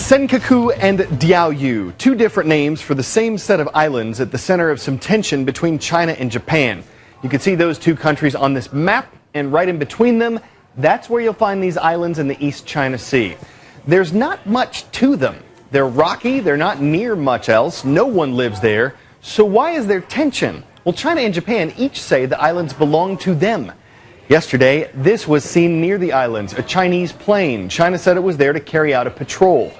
Senkaku and Diaoyu, two different names for the same set of islands at the center of some tension between China and Japan. You can see those two countries on this map, and right in between them, that's where you'll find these islands in the East China Sea. There's not much to them. They're rocky, they're not near much else, no one lives there. So why is there tension? Well, China and Japan each say the islands belong to them. Yesterday, this was seen near the islands, a Chinese plane. China said it was there to carry out a patrol.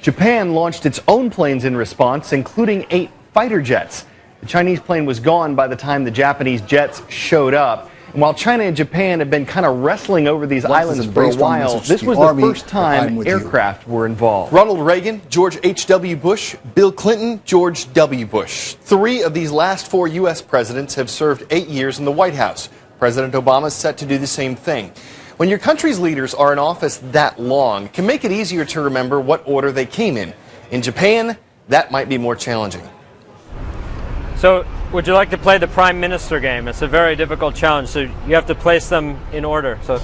Japan launched its own planes in response, including 8 fighter jets. The Chinese plane was gone by the time the Japanese jets showed up. And while China and Japan have been kind of wrestling over these islands for a while, this was the first time aircraft were involved. Ronald Reagan, George H.W. Bush, Bill Clinton, George W. Bush. 3 of these last 4 U.S. presidents have served 8 years in the White House. President Obama is set to do the same thing. When your country's leaders are in office that long, it can make it easier to remember what order they came in. In Japan, that might be more challenging. So, would you like to play the Prime Minister game? It's a very difficult challenge, so you have to place them in order. So.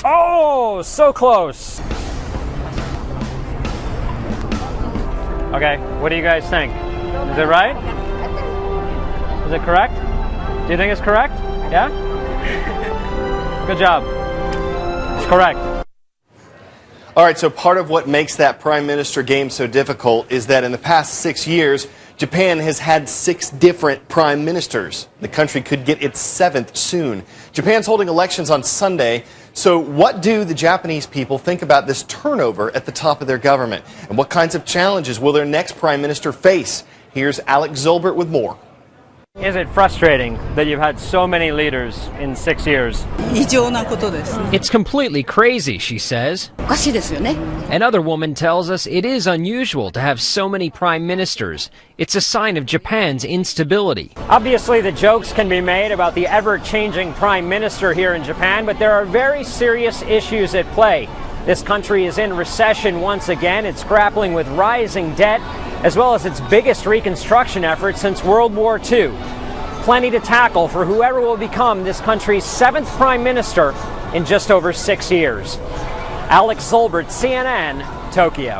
Oh, so close. Okay, what do you guys think? Is it right? Is it correct? Do you think it's correct? Yeah? Good job. It's correct. All right, so part of what makes that Prime Minister game so difficult is that in the past 6 years, Japan has had 6 different prime ministers. The country could get its 7th soon. Japan's holding elections on Sunday. So what do the Japanese people think about this turnover at the top of their government? And what kinds of challenges will their next prime minister face? Here's Alex Zolbert with more. Is it frustrating that you've had so many leaders in 6 years? It's completely crazy, she says. Another woman tells us it is unusual to have so many prime ministers. It's a sign of Japan's instability. Obviously, the jokes can be made about the ever-changing prime minister here in Japan, but there are very serious issues at play. This country is in recession once again. It's grappling with rising debt, as well as its biggest reconstruction effort since World War II. Plenty to tackle for whoever will become this country's 7th prime minister in just over 6 years. Alex Zolbert, CNN, Tokyo.